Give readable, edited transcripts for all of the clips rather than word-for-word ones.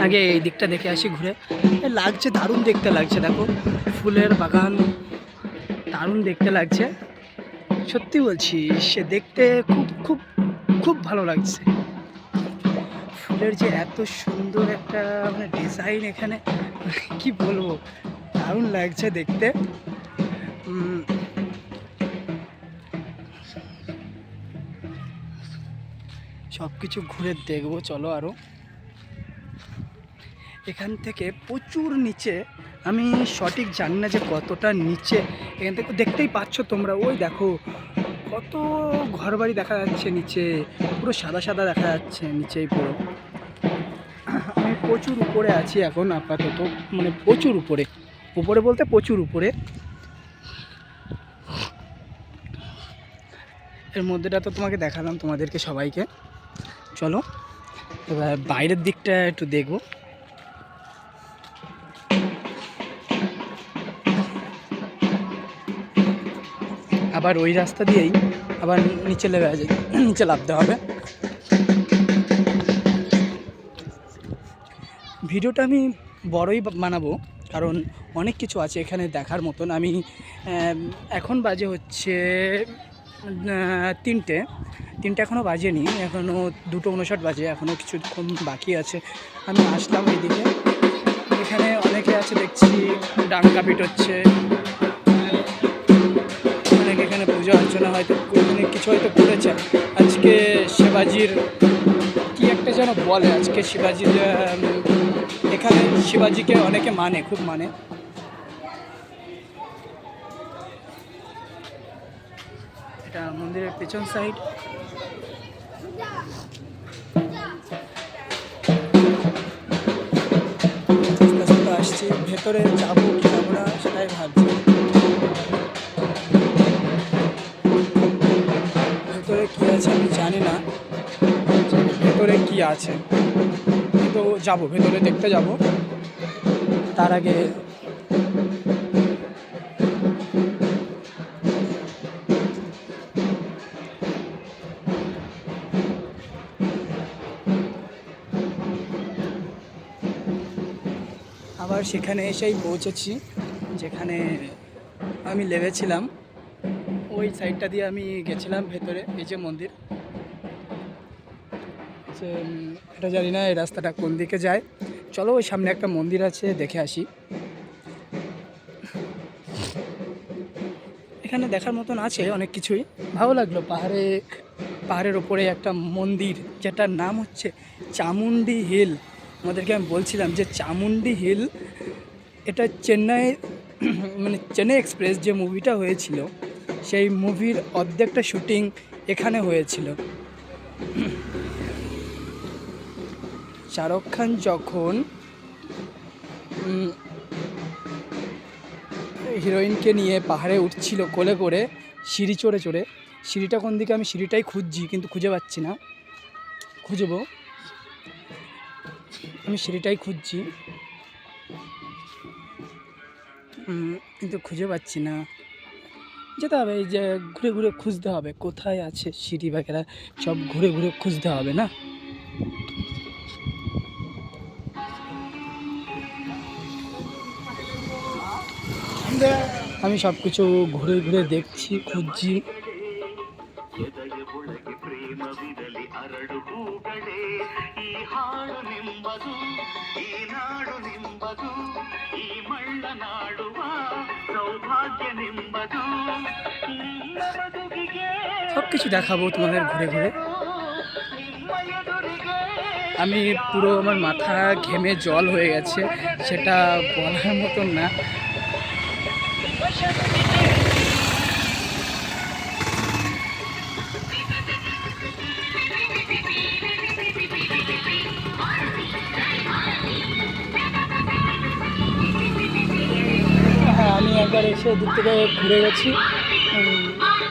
আগে এই দিকটা দেখে আসি ঘুরে। লাগছে, দারুণ দেখতে লাগছে। দেখো ফুলের বাগান, দারুণ দেখতে লাগছে, সত্যি বলছি। সে দেখতে খুব খুব খুব ভালো লাগছে। ফুলের যে এত সুন্দর একটা মানে ডিজাইন এখানে, কি বলবো, দারুণ লাগছে দেখতে। সব কিছু ঘুরে দেখবো, চলো আরও। এখান থেকে প্রচুর নিচে, আমি সঠিক জানি না যে কতটা নিচে। এখান থেকে দেখতেই পাচ্ছ তোমরা, ওই দেখো কত ঘরবাড়ি দেখা যাচ্ছে নিচে, পুরো সাদা সাদা দেখা যাচ্ছে নিচেই পুরো। আমি প্রচুর উপরে আছি এখন আপাতত, মানে প্রচুর উপরে, উপরে বলতে প্রচুর উপরে। এর মধ্যেটা তো তোমাকে দেখালাম তোমাদেরকে সবাইকে। চলো এবার বাইরের দিকটা একটু দেখবো। আবার ওই রাস্তা দিয়েই আবার নিচে নিচে নামতে হবে। ভিডিওটা আমি বড়ই বানাবো, কারণ অনেক কিছু আছে এখানে দেখার মতন। আমি এখন বাজে হচ্ছে 3টে এখনও বাজেনি, এখনও 2:59 বাজে, এখনও কিছু বাকি আছে। আমি আসলাম এইদিকে, এখানে অনেকে আছে দেখছি, ডাঙ্গা পিটোচ্ছে, অনেকে এখানে পুজো অর্চনা হয়তো অনেক কিছু হয়তো করেছে আজকে। শিবাজির কি একটা যেন বলে আজকে, শিবাজির এখানে শিবাজিকে অনেকে মানে, খুব মানে। এটা মন্দিরের পেছন সাইড। আসছি, ভেতরে যাবো কি যাবো না সেটাই ভাবছি। ভেতরে কী আছে আমি জানি না, ভেতরে কি আছে, তো যাবো ভেতরে দেখতে যাব। তার আগে আবার সেখানে এসেই পৌঁছেছি যেখানে আমি লেগেছিলাম। ওই সাইডটা দিয়ে আমি গেছিলাম ভেতরে। এই যে মন্দির, এটা জানি না এই রাস্তাটা কোন দিকে যায়। চলো ওই সামনে একটা মন্দির আছে, দেখে আসি। এখানে দেখার মতন আছে অনেক কিছুই, ভালো লাগলো। পাহাড়ের ওপরে একটা মন্দির, যেটার নাম হচ্ছে চামুন্ডি হিল। আমাদেরকে আমি বলছিলাম যে চামুন্ডি হিল, এটা চেন্নাই মানে চেন্নাই এক্সপ্রেস যে মুভিটা হয়েছিল, সেই মুভির অর্ধেকটা শুটিং এখানে হয়েছিল। শাহরুখ খান যখন হিরোইনকে নিয়ে পাহাড়ে উঠছিল কোলে করে, সিঁড়ি চড়ে চড়ে, সিঁড়িটা কোন দিকে আমি সিঁড়িটাই খুঁজছি কিন্তু খুঁজে পাচ্ছি না। খুঁজবো, আমি সিঁড়িটাই খুঁজছি কিন্তু খুঁজে পাচ্ছি না। যেতে হবে, এই যে ঘুরে ঘুরে খুঁজতে হবে কোথায় আছে সিঁড়ি বাগেরা, সব ঘুরে ঘুরে খুঁজতে হবে না। আমি সব কিছু ঘুরে ঘুরে দেখছি, খুঁজছি। সব কিছু দেখাবো তোমাদের ঘুরে ঘুরে। আমি পুরো, আমার মাথা ঘেমে জল হয়ে গেছে, সেটা বলার মতন না। হ্যাঁ, আমি একবার এসে দিক থেকে ঘুরে গেছি,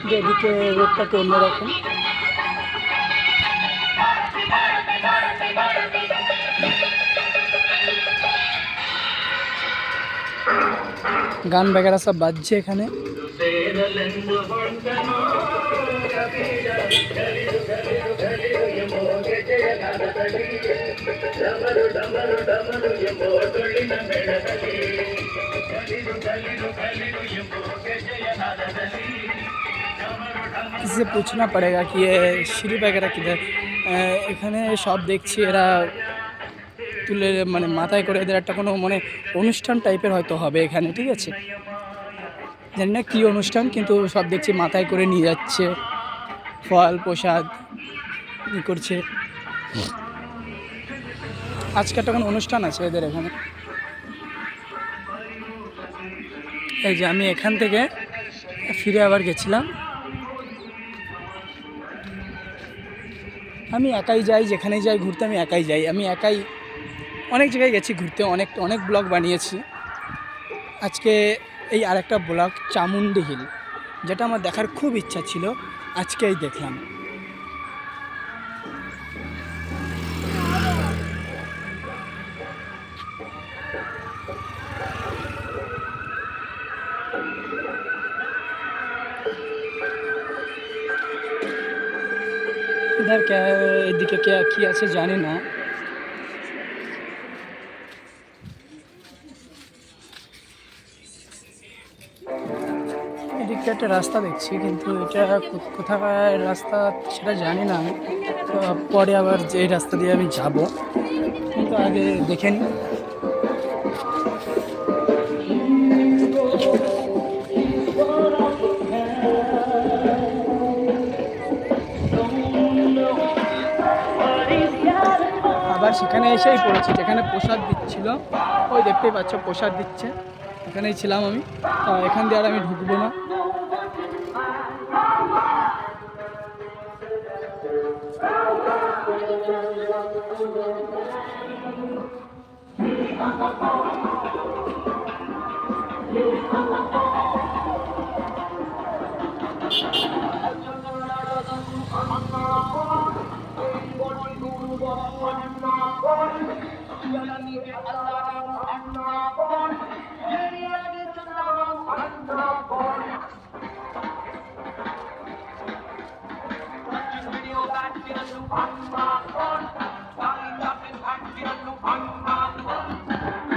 যেদিকে রোডটাকে অন্যরকম। গান বাগেরা সব বাজছে এখানে। किसी से पूछना पड़ेगा कि ये सीढ़ी वगैरह किधर। এখানে সব দেখছি এরা তুলে মানে মাথায় করে এদের একটা কোনো মানে অনুষ্ঠান টাইপের হয়তো হবে এখানে, ঠিক আছে। জানি না কী অনুষ্ঠান, কিন্তু সব দেখছি মাথায় করে নিয়ে যাচ্ছে ফল প্রসাদ ই করছে। আজকে একটা কোনো অনুষ্ঠান আছে এদের এখানে। এই যে আমি এখান থেকে ফিরে আবার গেছিলাম। আমি একাই যাই, যেখানেই যাই ঘুরতে আমি একাই যাই। আমি একাই অনেক জায়গায় গেছি ঘুরতে, অনেক অনেক ব্লগ বানিয়েছি। আজকে এই আরেকটা ব্লগ চামুন্ডি হিল, যেটা আমার দেখার খুব ইচ্ছা ছিল, আজকেই দেখলাম। इधर क्या है, এদিকে কি আছে জানি না। এদিকে একটা রাস্তা দেখছি, কিন্তু এটা কোথাকার রাস্তা সেটা জানি না আমি। তো পরে আবার যে রাস্তা দিয়ে আমি যাব, কিন্তু আগে দেখে নিই। আবার সেখানে এসেই পড়েছি যেখানে প্রসাদ দিচ্ছিল, ওই দেখতেই পাচ্ছ প্রসাদ দিচ্ছে, এখানেই ছিলাম আমি। এখান দিয়ে আর আমি ঢুকবো না।